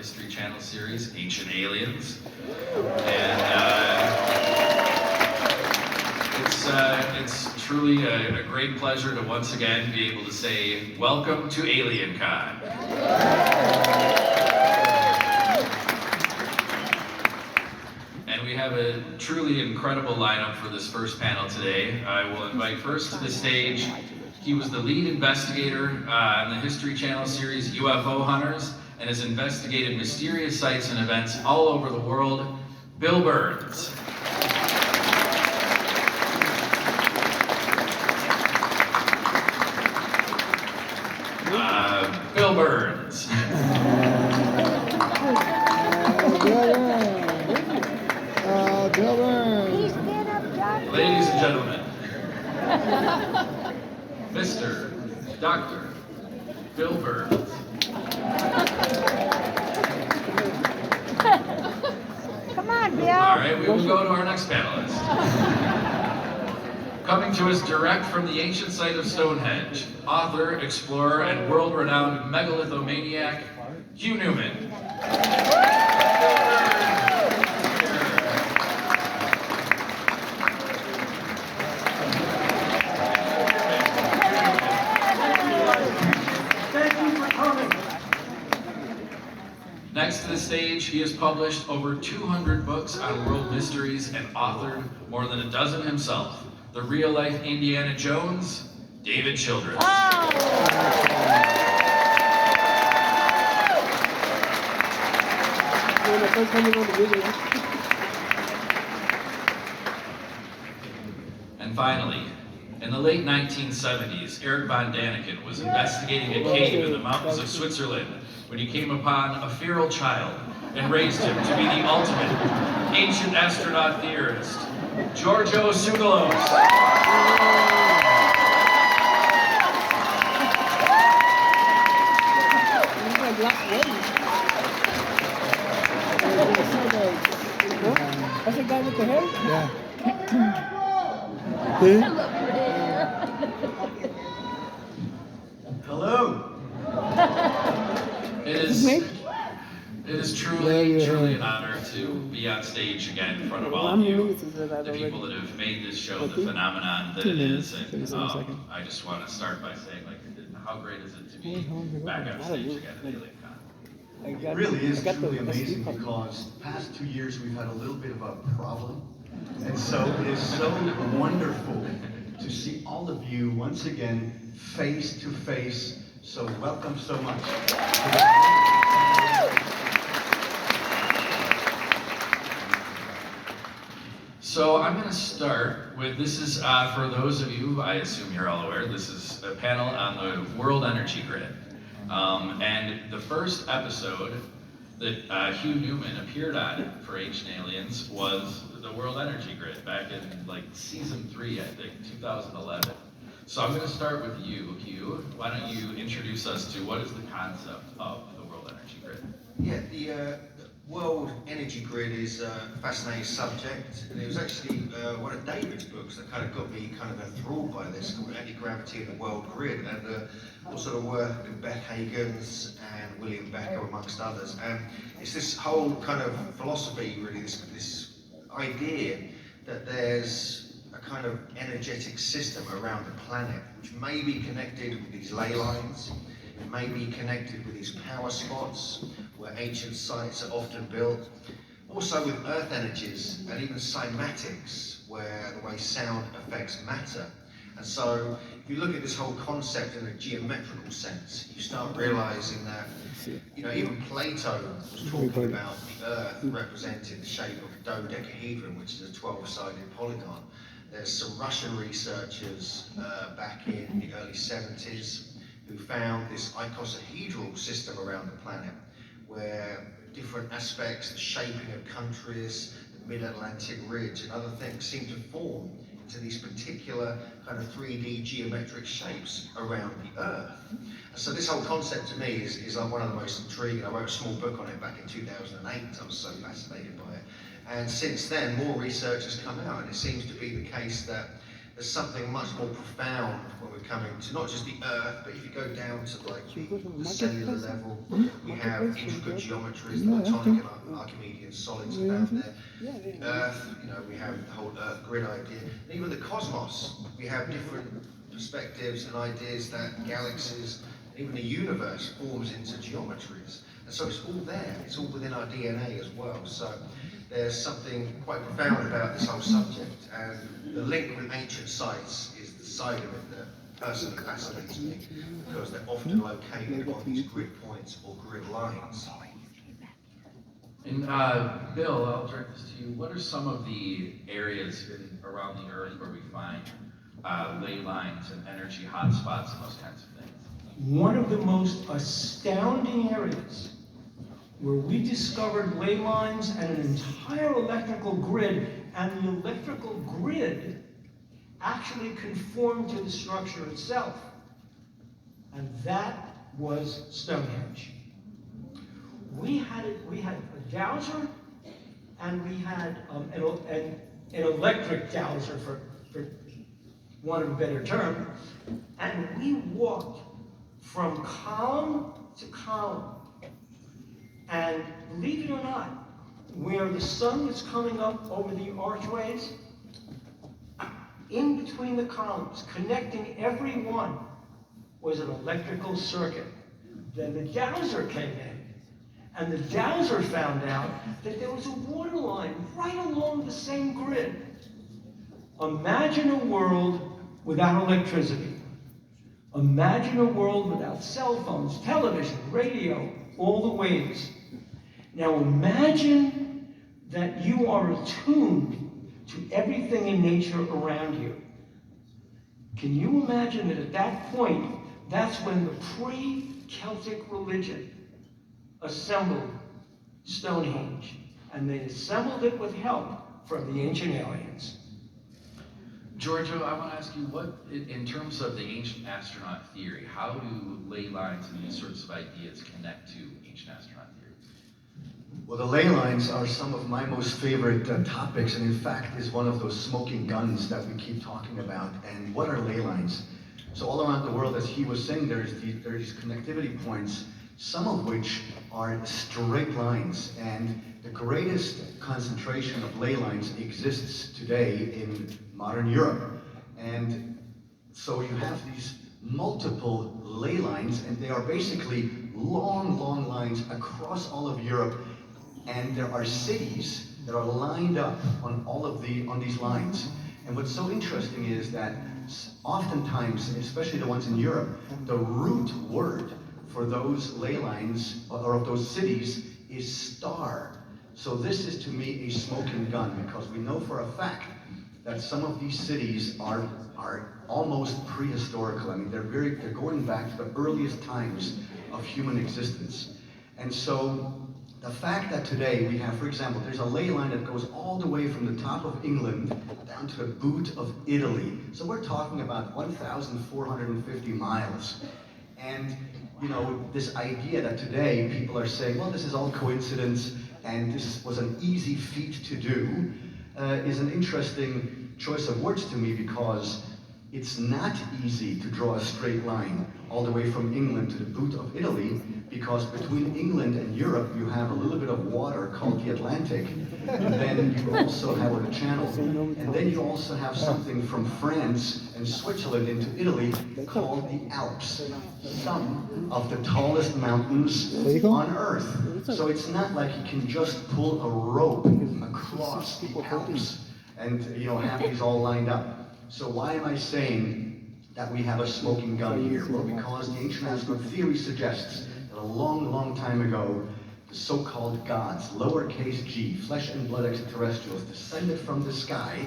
History Channel series, Ancient Aliens. And it's truly a great pleasure to once again be able to say, welcome to Alien Con. And we have a truly incredible lineup for this first panel today. I will invite first to the stage, he was the lead investigator on the History Channel series UFO Hunters and has investigated mysterious sites and events all over the world, Bill Burns. Bill Burns. Bill Burns. Ladies and gentlemen, Mr. Dr. Bill Burns. Come on, Bill. All right, we will go to our next panelist. Coming to us direct from the ancient site of Stonehenge, author, explorer, and world-renowned megalithomaniac, Hugh Newman. Thank you for coming. Next to the stage, he has published over 200 books on world mysteries and authored more than a dozen himself. The real-life Indiana Jones, David Childress. And finally, in the late 1970s, Eric von Daniken was investigating a cave in the mountains of Switzerland when he came upon a feral child and raised him to be the ultimate ancient astronaut theorist, Giorgio Tsoukalos. That's the guy with the hair? Yeah. Hello. It is truly an honor to be on stage again in front of all of you, the people that have made this show the phenomenon that it is. And I just want to start by saying, like, how great is it to be back on stage again at Alien Con? It really is truly amazing because the past 2 years we've had a little bit of a problem. And so it is so wonderful to see all of you once again face to face. So welcome so much. So I'm going to start with, this is for those of you, I assume you're all aware, this is a panel on the World Energy Grid. And the first episode that Hugh Newman appeared on for Ancient Aliens was the World Energy Grid back in like season 3, I think, 2011. So I'm going to start with you, Hugh. Why don't you introduce us to what is the concept of the World Energy Grid? Yeah, the World Energy Grid is a fascinating subject, and it was actually one of David's books that kind of got me kind of enthralled by this, called Anti-Gravity and the World Grid, and also the work of Beth Hagens and William Becker, amongst others. And it's this whole kind of philosophy, really, this idea that there's a kind of energetic system around the planet, which may be connected with these ley lines, it may be connected with these power spots, where ancient sites are often built, also with earth energies and even cymatics, where the way sound affects matter. And so if you look at this whole concept in a geometrical sense, you start realizing that, you know, even Plato was talking about the earth representing the shape of a dodecahedron, which is a 12-sided polygon. There's some Russian researchers back in the early 70s who found this icosahedral system around the planet, where different aspects, the shaping of countries, the mid-Atlantic ridge and other things seem to form into these particular kind of 3D geometric shapes around the Earth. And so this whole concept to me is like one of the most intriguing. I wrote a small book on it back in 2008. I was so fascinated by it. And since then, more research has come out, and it seems to be the case that the there's something much more profound when we're coming to not just the Earth, but if you go down to like the cellular level, we have intricate geometries, the Platonic and Archimedean solids are found there. The Earth, you know, we have the whole Earth grid idea. And even the cosmos, we have different perspectives and ideas that galaxies, and even the universe forms into geometries. And so it's all there, it's all within our DNA as well. So there's something quite profound about this whole subject, and the link with ancient sites is the side of it that personally fascinates me, because they're often located on these grid points or grid lines. And Bill, I'll direct this to you. What are some of the areas around the Earth where we find ley lines and energy hotspots and those kinds of things? One of the most astounding areas where we discovered ley lines and an entire electrical grid, and the electrical grid actually conformed to the structure itself. And that was Stonehenge. We had a dowser, and we had an electric dowser, for want of a better term, and we walked from column to column. And believe it or not, where the sun was coming up over the archways, in between the columns, connecting every one, was an electrical circuit. Then the dowser came in, and the dowser found out that there was a water line right along the same grid. Imagine a world without electricity. Imagine a world without cell phones, television, radio, all the waves. Now imagine that you are attuned to everything in nature around you. Can you imagine that at that point, that's when the pre-Celtic religion assembled Stonehenge, and they assembled it with help from the ancient aliens. Giorgio, I want to ask you, what, in terms of the ancient astronaut theory, how do ley lines and these sorts of ideas connect to ancient astronaut theory? Well, the ley lines are some of my most favorite topics, and in fact is one of those smoking guns that we keep talking about. And what are ley lines? So all around the world, as he was saying, there are these connectivity points, some of which are straight lines. And the greatest concentration of ley lines exists today in modern Europe. And so you have these multiple ley lines, and they are basically long, long lines across all of Europe. And there are cities that are lined up on on these lines. And what's so interesting is that oftentimes, especially the ones in Europe, the root word for those ley lines or of those cities is star. So this is to me a smoking gun, because we know for a fact that some of these cities are almost prehistorical. I mean, they're going back to the earliest times of human existence. And so the fact that today we have, for example, there's a ley line that goes all the way from the top of England down to the boot of Italy. So we're talking about 1,450 miles. And, you know, this idea that today people are saying, well, this is all coincidence and this was an easy feat to do, is an interesting choice of words to me, because it's not easy to draw a straight line all the way from England to the boot of Italy, because between England and Europe you have a little bit of water called the Atlantic, and then you also have the Channel, and then you also have something from France and Switzerland into Italy called the Alps, some of the tallest mountains on Earth. So it's not like you can just pull a rope across the Alps and, you know, have these all lined up. So why am I saying that we have a smoking gun here? Well, because the ancient astronaut theory suggests that a long, long time ago, the so-called gods, lowercase g, flesh and blood extraterrestrials, descended from the sky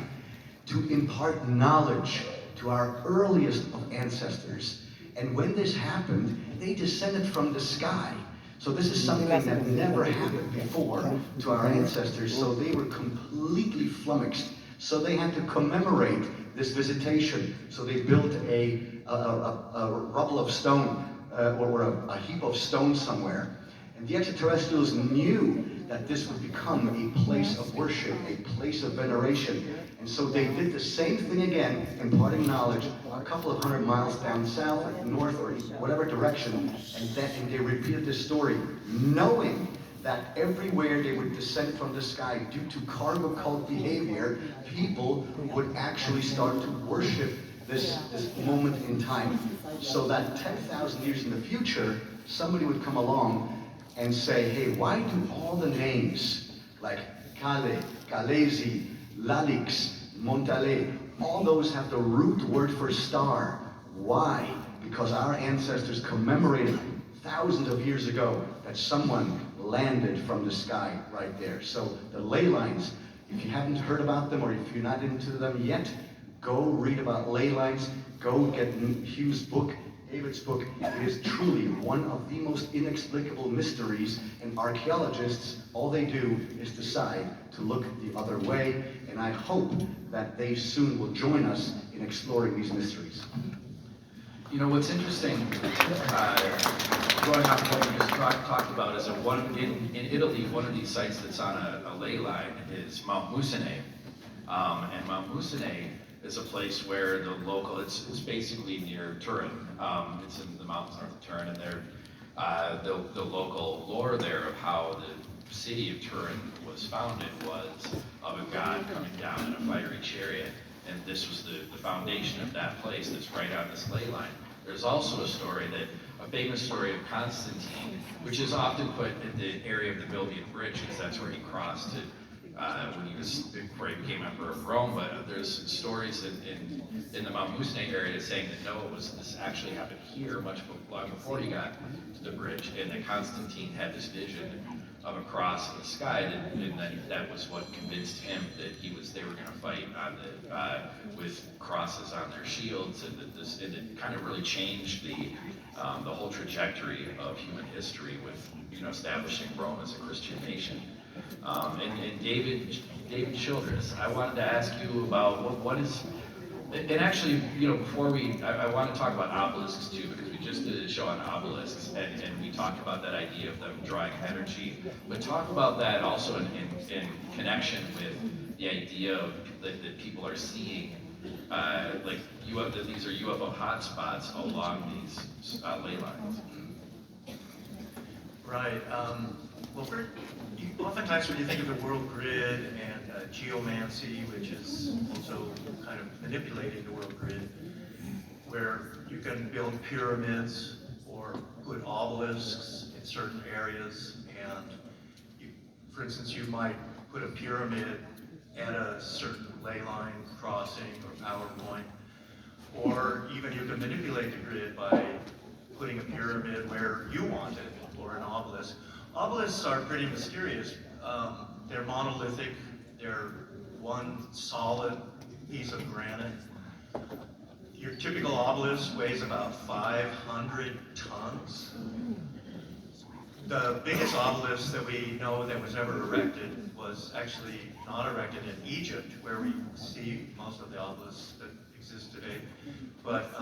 to impart knowledge to our earliest of ancestors. And when this happened, they descended from the sky. So this is something that never happened before to our ancestors, so they were completely flummoxed. So they had to commemorate this visitation. So they built a rubble of stone, or a heap of stone somewhere. And the extraterrestrials knew that this would become a place of worship, a place of veneration. And so they did the same thing again, imparting knowledge a couple of 100 miles down south or north or whatever direction, and they repeated this story, knowing that everywhere they would descend from the sky due to cargo cult behavior, people would actually start to worship this moment in time. So that 10,000 years in the future, somebody would come along and say, hey, why do all the names like Kale, Kalezi, Lalix, Montale, all those have the root word for star? Why? Because our ancestors commemorated thousands of years ago that someone landed from the sky right there. So the ley lines, if you haven't heard about them or if you're not into them yet, go read about ley lines, go get Hugh's book, David's book. It is truly one of the most inexplicable mysteries, and archaeologists, all they do is decide to look the other way, and I hope that they soon will join us in exploring these mysteries. You know, what's interesting, going off of what you just talked about, is that in Italy, one of these sites that's on a ley line is Mount Musine. And Mount Musine is a place where the local, it's basically near Turin. It's in the mountains north of Turin, and the local lore there of how the city of Turin was founded was of a god coming down in a fiery chariot. And this was the foundation of that place that's right on this ley line. There's also a famous story of Constantine, which is often put in the area of the Milvian Bridge, because that's where he crossed to, before he became emperor of Rome. But there's stories in the Mount Musine area saying that no, this actually happened here long before he got to the bridge, and that Constantine had this vision of a cross in the sky, and then that was what convinced him that they were going to fight on with crosses on their shields, and it kind of really changed the whole trajectory of human history with establishing Rome as a Christian nation. And David Childress, I wanted to ask you about what is. And actually, before I want to talk about obelisks too, because we just did a show on obelisks, and we talked about that idea of them drawing energy. But talk about that also in connection with the idea that people are seeing, that these are UFO hotspots along these ley lines. Right. Oftentimes when you think of the world grid and geomancy, which is also kind of manipulating the world grid, where you can build pyramids or put obelisks in certain areas, and for instance, you might put a pyramid at a certain ley line crossing or power point, or even you can manipulate the grid by putting a pyramid where you want it, or an obelisk. Obelisks are pretty mysterious. They're monolithic. They're one solid piece of granite. Your typical obelisk weighs about 500 tons. The biggest obelisk that we know that was ever erected was actually not erected in Egypt, where we see most of the obelisks that exist today, but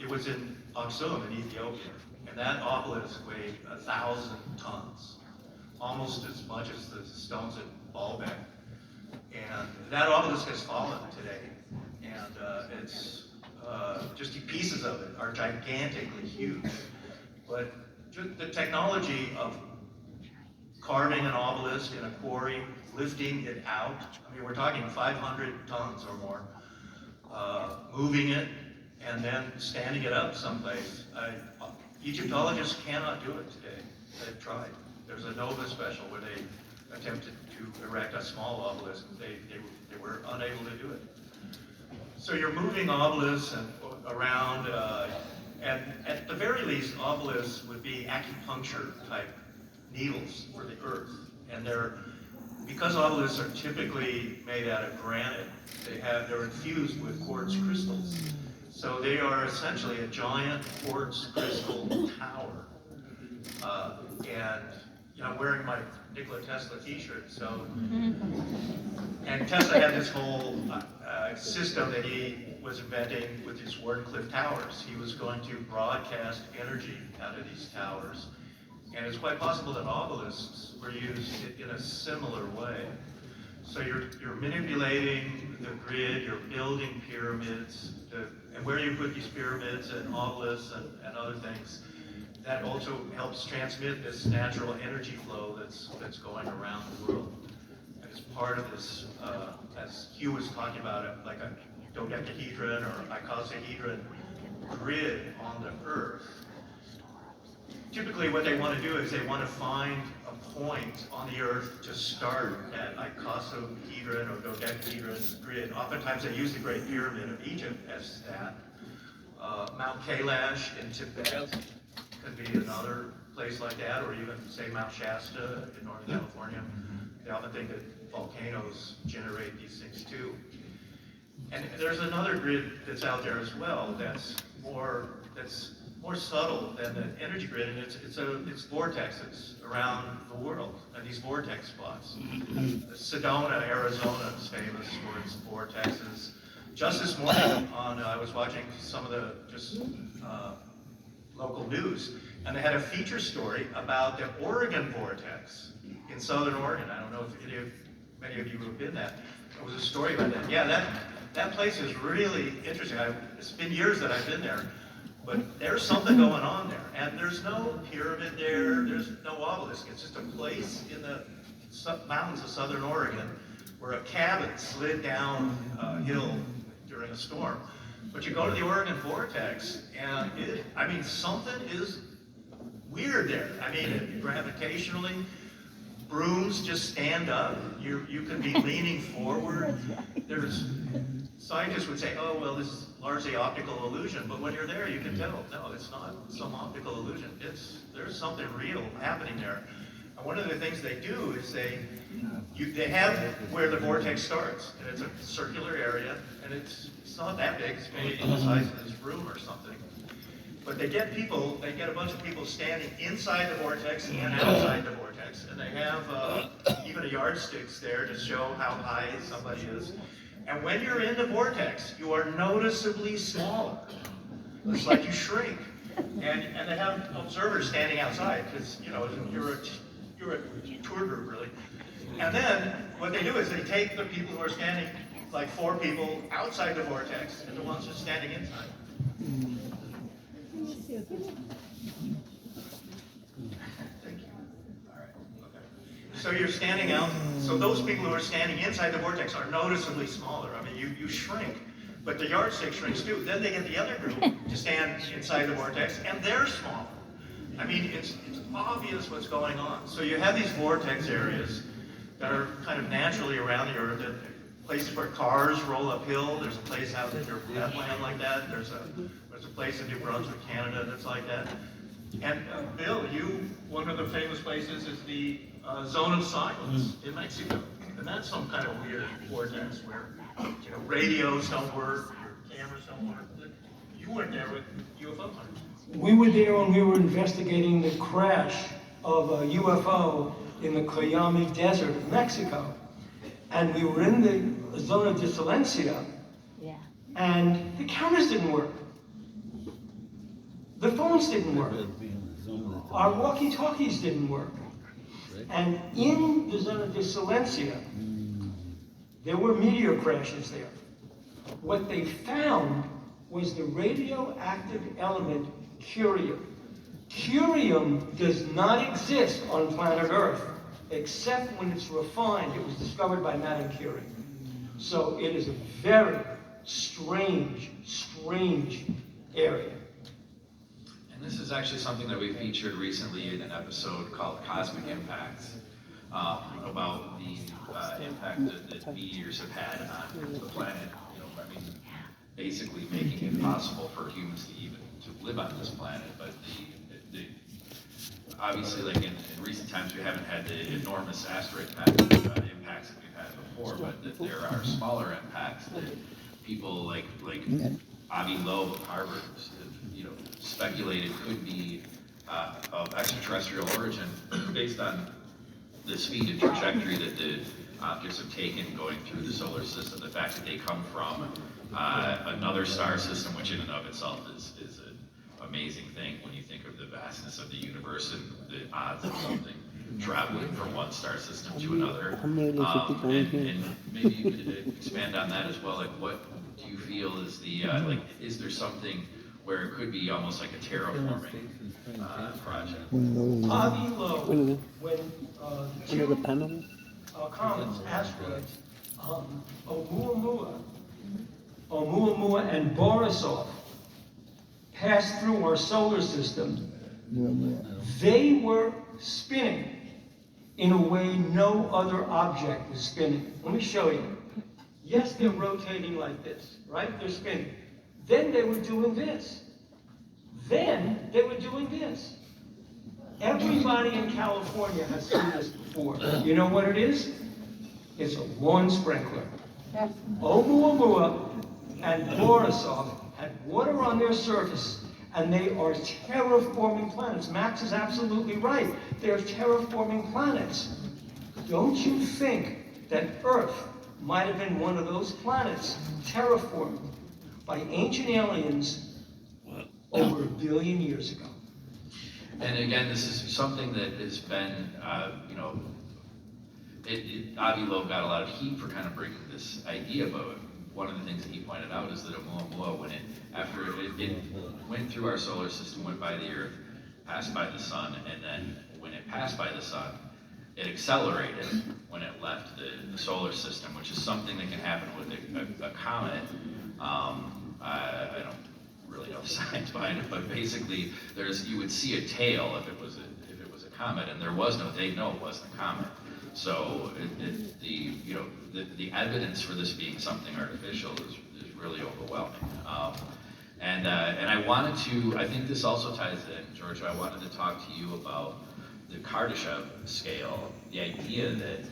it was in Aksum in Ethiopia, and that obelisk weighed 1,000 tons, almost as much as the stones at Baalbek. And that obelisk has fallen today, and it's just the pieces of it are gigantically huge. But the technology of carving an obelisk in a quarry, lifting it out, I mean, we're talking 500 tons or more, moving it, and then standing it up someplace. Egyptologists cannot do it today. They've tried. There's a Nova special where they attempted to erect a small obelisk. They were unable to do it. So you're moving obelisks around, and at the very least, obelisks would be acupuncture type needles for the earth. And because obelisks are typically made out of granite, they're infused with quartz crystals. So they are essentially a giant quartz crystal tower. And I'm wearing my Nikola Tesla t-shirt, so, and Tesla had this whole system that he was inventing with his Wardenclyffe towers. He was going to broadcast energy out of these towers And it's quite possible that obelisks were used in a similar way. So you're manipulating the grid, you're building pyramids, and where you put these pyramids and obelisks and other things, that also helps transmit this natural energy flow that's going around the world. And it's part of this, as Hugh was talking about it, like a dodecahedron or icosahedron grid on the Earth. Typically what they want to do is they want to find a point on the Earth to start that icosahedron or dodecahedron grid. Oftentimes they use the Great Pyramid of Egypt as that. Mount Kailash in Tibet could be another place like that, or even say Mount Shasta in Northern California. They often think that volcanoes generate these things too. And there's another grid that's out there as well that's more subtle than the energy grid, and it's vortexes around the world, and these vortex spots. Sedona, Arizona is famous for its vortexes. Just this morning, I was watching some of the local news, and they had a feature story about the Oregon vortex in southern Oregon. I don't know if many of you have been there. There was a story about that. Yeah, that place is really interesting. It's been years that I've been there, but there's something going on there. And there's no pyramid there, there's no obelisk. It's just a place in the mountains of southern Oregon where a cabin slid down a hill during a storm. But you go to the Oregon vortex, and something is weird there. I mean, gravitationally, brooms just stand up. You can be leaning forward. Scientists would say, oh, well, this is largely optical illusion, but when you're there, you can tell, no, it's not some optical illusion. There's something real happening there. And one of the things they do is they have where the vortex starts, and it's a circular area, and it's not that big, it's maybe the size of this room or something. But they get a bunch of people standing inside the vortex and outside the vortex, and they have even a yardsticks there to show how high somebody is. And when you're in the vortex, you are noticeably smaller. It's like you shrink. And they have observers standing outside, because you're a tour group really. And then what they do is they take the people who are standing, like 4 people outside the vortex, and the ones who are standing inside. Thank you. All right. Okay. So you're standing out. So those people who are standing inside the vortex are noticeably smaller. I mean, you shrink, but the yardstick shrinks too. Then they get the other group to stand inside the vortex, and they're smaller. I mean, it's obvious what's going on. So you have these vortex areas that are kind of naturally around the Earth. Places where cars roll uphill. There's a place out in Bethlehem like that. There's a place in New Brunswick, Canada that's like that. And Bill, one of the famous places is the Zone of Silence in Mexico. And that's some kind of weird vortex where, radios don't work, your cameras don't work. You weren't there with UFO hunters. We were there when we were investigating the crash of a UFO in the Cuyame Desert of Mexico. And we were in the zona de silencio, and the cameras didn't work. The phones didn't work. Our walkie-talkies didn't work. And in the zona de silencio, there were meteor crashes there. What they found was the radioactive element curium. Curium does not exist on planet Earth, except when it's refined. It was discovered by Madame Curie. So it is a very strange area. And this is actually something that we featured recently in an episode called Cosmic Impacts, about the impact that meteors have had on the planet. Basically making it possible for humans to even to live on this planet. But obviously, like in recent times, we haven't had the enormous asteroid impacts that we've had before, but there are smaller impacts that people like Avi Loeb of Harvard, speculated could be of extraterrestrial origin based on the speed and trajectory that the objects have taken going through the solar system. The fact that they come from another star system, which in and of itself is an amazing thing when you think of the vastness of the universe and the odds of something traveling from one star system to another. I'm really And maybe you could expand on that as well. Like, what do you feel is the like? Is there something where it could be almost like a terraforming project? Avi Lowe, when the Under the two panel? comets, asteroids, Oumuamua and Borisov passed through our solar system, they were spinning in a way no other object was spinning. Let me show you. Yes, they're rotating like this, right? They're spinning. Then they were doing this. Then they were doing this. Everybody in California has seen this before. You know what it is? It's a lawn sprinkler. Oumuamua and Borisov had water on their surface, and they are terraforming planets. Max is absolutely right. They're terraforming planets. Don't you think that Earth might have been one of those planets terraformed by ancient aliens over 1 billion years ago? And again, this is something that has been, Avi Loeb got a lot of heat for kind of bringing this idea, but one of the things that he pointed out is that Oumuamua, after it went through our solar system, went by the Earth, passed by the Sun, and then when it passed by the Sun, it accelerated when it left the solar system, which is something that can happen with a comet. I don't really know the science behind it, but basically, you would see a tail if it was a comet, and there was no. They know it wasn't a comet. So the evidence for this being something artificial is really overwhelming. And I wanted to. I think this also ties in, George. I wanted to talk to you about the Kardashev scale. The idea that.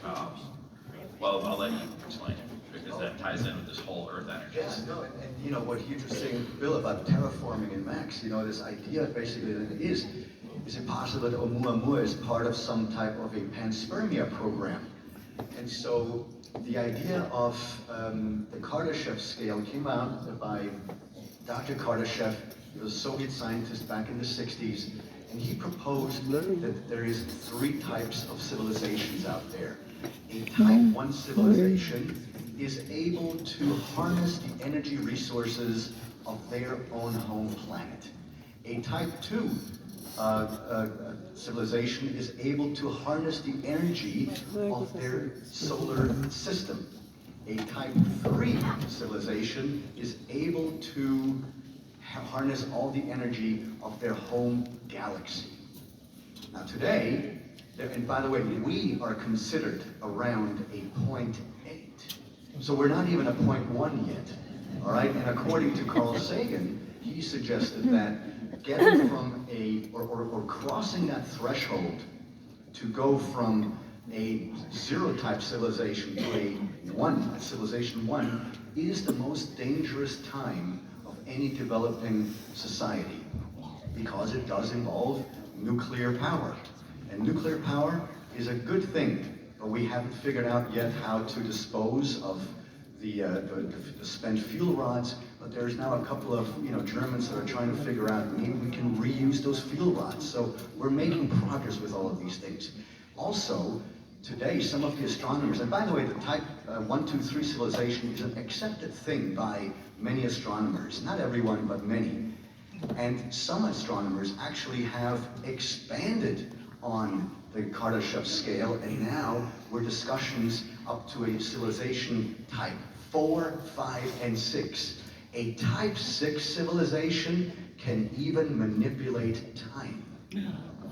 Well, I'll let you explain it, because that ties in with this whole Earth energy. Yes, no, and you know what you were saying, Bill, about terraforming in Max, this idea basically that is it possible that Oumuamua is part of some type of a panspermia program? And so the idea of the Kardashev scale came out by Dr. Kardashev. He was a Soviet scientist back in the 60s, and he proposed that there is 3 types of civilizations out there. A type 1 civilization is able to harness the energy resources of their own home planet. A type 2 civilization is able to harness the energy of their solar system. A type 3 civilization is able to harness all the energy of their home galaxy. Now today, and by the way, we are considered around a 0.8. So we're not even a 0.1 yet, all right? And according to Carl Sagan, he suggested that getting from or crossing that threshold to go from a 0 type civilization to a civilization 1, is the most dangerous time of any developing society, because it does involve nuclear power. And nuclear power is a good thing, but we haven't figured out yet how to dispose of the spent fuel rods. But there's now a couple of Germans that are trying to figure out maybe we can reuse those fuel rods. So we're making progress with all of these things. Also, today some of the astronomers, and by the way, the type 1, 2, 3 civilization is an accepted thing by many astronomers. Not everyone, but many. And some astronomers actually have expanded on the Kardashev scale, and now we're discussions up to a civilization type 4, 5, and 6. A type 6 civilization can even manipulate time.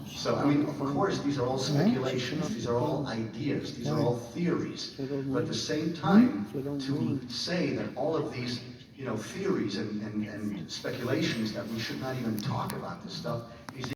So, I mean, of course, these are all speculations, these are all ideas, these are all theories. But at the same time, to say that all of these theories and speculations, that we should not even talk about this stuff, is